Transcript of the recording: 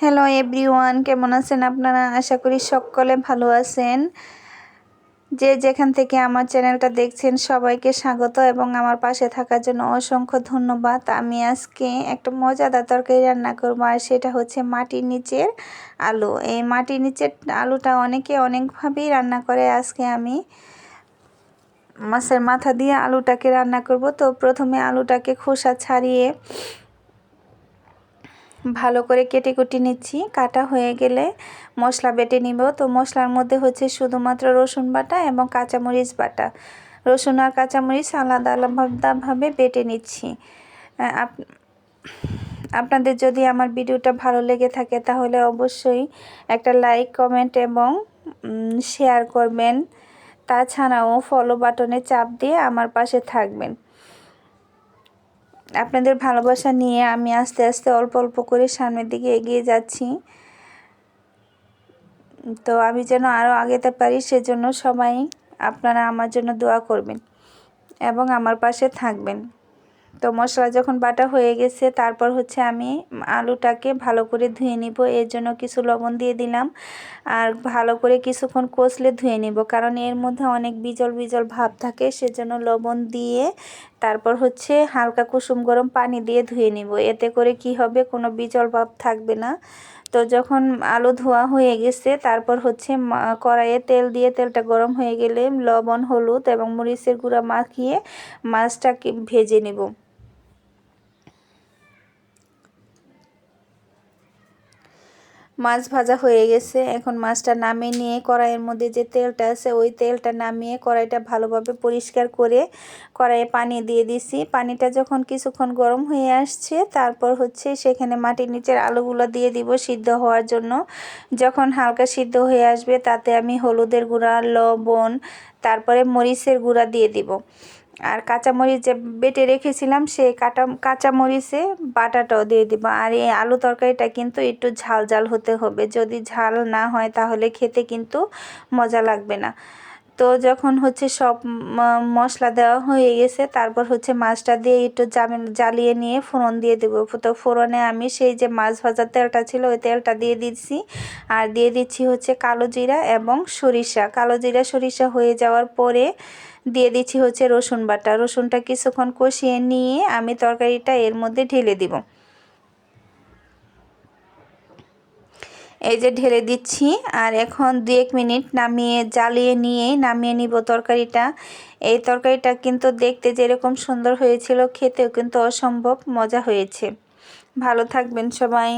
Hello everyone, কেমন আছেন আপনারা? আশা করি সকলে ভালো আছেন। যে যেখান থেকে আমার চ্যানেলটা দেখছেন সবাইকে স্বাগত এবং আমার পাশে থাকার জন্য অসংখ্য ধন্যবাদ। আমি আজকে একটা মজাদার তরকারি রান্না করবো, আর সেটা হচ্ছে মাটির নিচের আলু। এই মাটির নিচের আলুটা অনেকে অনেকভাবেই রান্না করে। আজকে আমি মাছের মাথা দিয়ে আলুটাকে রান্না করব। তো প্রথমে আলুটাকে খোসা ছাড়িয়ে ভালো করে কেটে কুটে নিচ্ছি। কাটা হয়ে গেলে মশলা বেটে নিব। তো মশলার মধ্যে হচ্ছে শুধুমাত্র রসুন বাটা এবং কাঁচামরিচ বাটা। রসুন আর কাঁচামরিচ আলাদা আলাদাভাবে বেটে নিচ্ছি। আপনাদের যদি আমার ভিডিওটা ভালো লেগে থাকে তাহলে অবশ্যই একটা লাইক, কমেন্ট এবং শেয়ার করবেন। তাছাড়াও ফলো বাটনে চাপ দিয়ে আমার পাশে থাকবেন। আপনাদের ভালোবাসা নিয়ে আমি আস্তে আস্তে অল্প অল্প করে সামনের দিকে এগিয়ে যাচ্ছি। তো আমি যেন আরও আগাতে পারি, সেজন্য সবাই আপনারা আমার জন্য দোয়া করবেন এবং আমার পাশে থাকবেন। তো মশলা যখন বাটা হয়ে গেছে, তারপর হচ্ছে আমি আলুটাকে ভালো করে ধুয়ে নিব। এর জন্য কিছু লবণ দিয়ে দিলাম, আর ভালো করে কিছুক্ষণ কষলে ধুয়ে নিব, কারণ এর মধ্যে অনেক বিজল বিজল ভাব থাকে। সেজন্য লবণ দিয়ে তারপর হচ্ছে হালকা কুসুম গরম পানি দিয়ে ধুয়ে নিব। এতে করে কি হবে, কোনো বিজল ভাব থাকবে না। তো যখন আলু ধোয়া হয়ে গেছে, তারপর হচ্ছে কড়াইয়ে তেল দিয়ে তেলটা গরম হয়ে গেলে লবণ, হলুদ এবং মরিচের গুঁড়া মাখিয়ে মাছটাকে ভেজে নেব। মাছ ভাজা হয়ে গেছে। এখন মাছটা নামিয়ে নিয়ে কড়াইয়ের মধ্যে যে তেলটা আছে ওই তেলটা নামিয়ে কড়াইটা ভালোভাবে পরিষ্কার করে কড়াইয়ে পানি দিয়ে দিছি। পানিটা যখন কিছুক্ষণ গরম হয়ে আসছে, তারপর হচ্ছে সেখানে মাটির নিচের আলুগুলো দিয়ে দিব সিদ্ধ হওয়ার জন্য। যখন হালকা সিদ্ধ হয়ে আসবে, তাতে আমি হলুদের গুঁড়া, লবণ, তারপরে মরিচের গুঁড়া দিয়ে দিব। আর কাঁচামরিচ যে বেটে রেখেছিলাম সেই কাঁচামরিচে বাটাটাও দিয়ে দিব। আর এই আলু তরকারিটা কিন্তু একটু ঝাল ঝাল হতে হবে। যদি ঝাল না হয় তাহলে খেতে কিন্তু মজা লাগবে না। তো যখন হচ্ছে সব মশলা দেওয়া হয়ে গেছে, তারপর হচ্ছে মাছটা দিয়ে একটু জ্বালিয়ে নিয়ে ফোড়ন দিয়ে দেবো। তো ফোড়নে আমি সেই যে মাছ ভাজার তেলটা ছিল ওই তেলটা দিয়ে দিচ্ছি, আর দিয়ে দিচ্ছি হচ্ছে কালো জিরা এবং সরিষা। কালো জিরা সরিষা হয়ে যাওয়ার পরে দিয়ে দিচ্ছি হচ্ছে রসুন বাটা। রসুনটা কিছুক্ষণ কষিয়ে নিয়ে আমি তরকারিটা এর মধ্যে ঢেলে দিব। এই যে ঢেলে দিচ্ছি, আর এখন 2-1 মিনিট জ্বালিয়ে নিয়ে নামিয়ে নিব তরকারিটা। এই তরকারিটা কিন্তু দেখতে যেরকম সুন্দর হয়েছিল, খেতেও কিন্তু অসম্ভব মজা হয়েছে। ভালো থাকবেন সবাই।